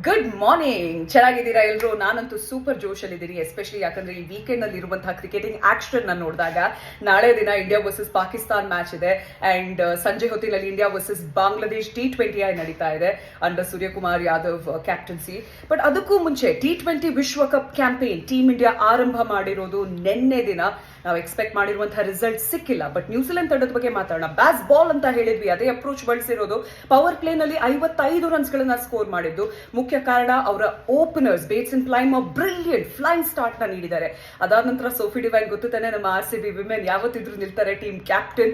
Good morning. ಚೆನ್ನಾಗಿದ್ದೀರಾ ಎಲ್ಲರೂ? ನಾನಂತೂ ಸೂಪರ್ ಜೋಶಲ್ಲಿದ್ದೀನಿ, ಎಸ್ಪೆಷಲಿ ಯಾಕಂದ್ರೆ ಈ ವೀಕೆಂಡ್ ನಲ್ಲಿ ಇರುವಂತಹ ಕ್ರಿಕೆಟಿಂಗ್ ಆಕ್ಷನ್ ನ ನೋಡಿದಾಗ ನಾಳೆ ದಿನ ಇಂಡಿಯಾ ವರ್ಸಸ್ ಪಾಕಿಸ್ತಾನ್ ಮ್ಯಾಚ್ ಇದೆ ಅಂಡ್ ಸಂಜೆ ಹೊತ್ತಿನಲ್ಲಿ ಇಂಡಿಯಾ ವರ್ಸಸ್ ಬಾಂಗ್ಲಾದೇಶ್ T20 ನಡೀತಾ ಇದೆ under Suryakumar Yadav captaincy. But ಅದಕ್ಕೂ ಮುಂಚೆ T20 ವಿಶ್ವಕಪ್ ಕ್ಯಾಂಪೇನ್ ಟೀಮ್ ಇಂಡಿಯಾ ಆರಂಭ ಮಾಡಿರೋದು ನಿನ್ನೆ ದಿನ. ನಾವು ಎಕ್ಸ್ಪೆಕ್ಟ್ ಮಾಡಿರುವಂತಹ ರಿಸಲ್ಟ್ ಸಿಕ್ಕಿಲ್ಲ. ಬಟ್ ನ್ಯೂಜಿಲೆಂಡ್ ತಂಡದ ಬಗ್ಗೆ ಮಾತಾಡೋಣ. ಬ್ಯಾಸ್ ಬಾಲ್ ಅಂತ ಹೇಳಿದ್ವಿ, ಅದೇ ಅಪ್ರೋಚ್ ಬಳಸಿರೋದು. ಪವರ್ ಪ್ಲೇ ನಲ್ಲಿ 55 ರನ್ಸ್ ಗಳನ್ನ ಸ್ಕೋರ್ ಮಾಡಿದ್ದು. ಮುಖ್ಯ ಕಾರಣ ಅವರ openers Bates and Plimmer brilliant flying start ನ ನೀಡಿದ್ದಾರೆ. ಅದಾದ ನಂತರ ಸೋಫಿ ಡಿವೈನ್ ಗೊತ್ತಾನೆ, ನಮ್ಮ RCB ವಿಮೆನ್ ಯಾವತ್ತಿದ್ರು ನಿಲ್ತಾರೆ. Team captain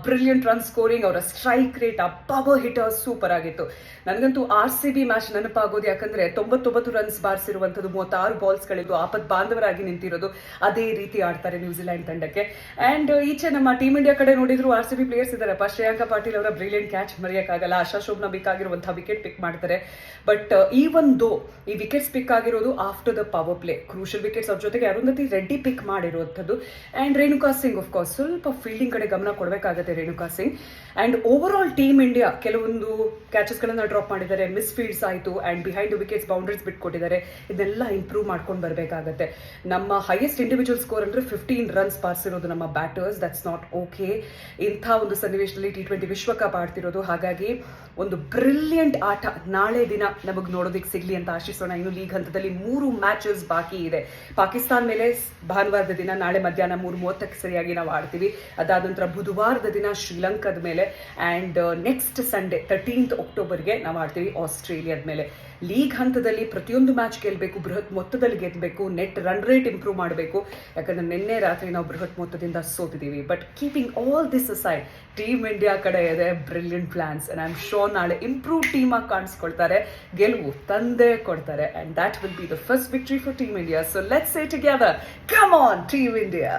brilliant run scoring, ಅವರ ಸ್ಟ್ರೈಕ್ ರೇಟ್, ಆ ಪವರ್ ಹಿಟರ್ ಸೂಪರ್ ಆಗಿತ್ತು. ನನಗಂತೂ RCB ಮ್ಯಾಚ್ ನೆನಪಾಗೋದು, ಯಾಕಂದ್ರೆ 99 ರನ್ಸ್ ಬಾರಿಸಿರುವಂತದ್ದು, 36 ಬಾಲ್ಸ್ ಗಳಿದ್ದು, ಆಪತ್ ಬಾಂಧವರಾಗಿ ನಿಂತಿರೋದು. ಅದೇ ರೀತಿ ಆಡ್ತಾರೆ ನ್ಯೂಜಿಲೆಂಡ್ ತಂಡಕ್ಕೆ. ಅಂಡ್ ಈಚೆ ನಮ್ಮ ಟೀಮ್ ಇಂಡಿಯಾ ಕಡೆ ನೋಡಿದ್ರು RCB ಪ್ಲೇಯರ್ಸ್ ಇದಾರಪ್ಪ. ಶ್ರೇಯಾಂಕ ಪಾಟೀಲ್ ಅವರ ಬ್ರಿಲಿಯಂಟ್ ಕ್ಯಾಚ್ ಮರೆಯಕ್ಕಾಗಲ್ಲ. ಆಶಾ ಶೋಭ್ನಾ ಬೇಕಾಗಿರುವಂತಹ ವಿಕೆಟ್ ಪಿಕ್ ಮಾಡ್ತಾರೆ. ಬಟ್ ಈವನ್ ದೋ ಈ ವಿಕೆಟ್ಸ್ ಪಿಕ್ ಆಗಿರೋದು after the power play, crucial wickets. ಅವ್ರ ಜೊತೆಗೆ ಅರುಂಧತಿ ರೆಡ್ಡಿ ಪಿಕ್ ಮಾಡಿರುವಂಥದ್ದು. And Renuka Singh, of course ಸ್ವಲ್ಪ ಫೀಲ್ಡಿಂಗ್ ಕಡೆ ಗಮನ ಕೊಡಬೇಕಾಗುತ್ತೆ Renuka Singh. And overall team India ಕೆಲವೊಂದು ಕ್ಯಾಚಸ್ ಗಳನ್ನ ಡ್ರಾಪ್ ಮಾಡಿದ್ದಾರೆ, ಮಿಸ್ ಫೀಲ್ಡ್ಸ್ ಆಯಿತು, and behind the wickets boundaries ಬಿಟ್ಕೊಟ್ಟಿದ್ದಾರೆ. ಇದೆಲ್ಲ ಇಂಪ್ರೂವ್ ಮಾಡ್ಕೊಂಡು ಬರಬೇಕಾಗತ್ತೆ. ನಮ್ಮ ಹೈಯೆಸ್ಟ್ ಇಂಡಿವಿಜುವಲ್ ಸ್ಕೋರ್ ಅಂದ್ರೆ 15 ರನ್ಸ್ ಬಾರಿಸಿರೋದು ನಮ್ಮ ಬ್ಯಾಟರ್ಸ್. That's not okay. ಇಂಥ ಒಂದು ಸನ್ನಿವೇಶದಲ್ಲಿ T20 ವಿಶ್ವಕಪ್ ಆಡ್ತಿರೋದು. ಹಾಗಾಗಿ ಒಂದು ಬ್ರಿಲಿಯಂಟ್ ಆಟ ನಾಳೆ ದಿನ ನಮಗೆ ನೋಡೋದಕ್ಕೆ ಸಿಗ್ಲಿ ಅಂತ ಆಶಿಸೋಣ. ಇನ್ನು ಲೀಗ್ ಹಂತದಲ್ಲಿ 3 ಮ್ಯಾಚಸ್ ಬಾಕಿ ಇದೆ. ಪಾಕಿಸ್ತಾನ್ ಮೇಲೆ ಭಾನುವಾರದ ದಿನ ನಾಳೆ ಮಧ್ಯಾಹ್ನ 3:30 ಸರಿಯಾಗಿ ನಾವು ಆಡ್ತೀವಿ. ಅದಾದ ನಂತರ ಬುಧವಾರದ ದಿನ ಶ್ರೀಲಂಕಾದ ಮೇಲೆ, ಅಂಡ್ ನೆಕ್ಸ್ಟ್ ಸಂಡೇ 13th ಅಕ್ಟೋಬರ್ಗೆ ನಾವು ಆಡ್ತೀವಿ ಆಸ್ಟ್ರೇಲಿಯಾದ ಮೇಲೆ. ಲೀಗ್ ಹಂತದಲ್ಲಿ ಪ್ರತಿಯೊಂದು ಮ್ಯಾಚ್ ಗೆಲ್ಲಬೇಕು, ಬೃಹತ್ ಮೊತ್ತದಲ್ಲಿ ಗೆಲ್ಲಬೇಕು, ನೆಟ್ ರನ್ ರೇಟ್ ಇಂಪ್ರೂವ್ ಮಾಡಬೇಕು. ಯಾಕಂದ್ರೆ ನಿನ್ನೆ ರಾತ್ರಿ ನಾವು ಬೃಹತ್ ಮೊತ್ತದಿಂದ ಸೋತಿದ್ದೀವಿ. But keeping all this aside, team India ಕಡೆ ಇದೆ brilliant plans. And I am sure ನಾಳೆ ಇಂಪ್ರೂವ್ ಟೀಮ್ ಆಗಿ ಕಾಣಿಸ್ಕೊಳ್ತಾರೆ, ಗೆಲುವು ತಂದೆ ಕೊಡ್ತಾರೆ. And that will be the first victory for team India. So let's say together, come on team India.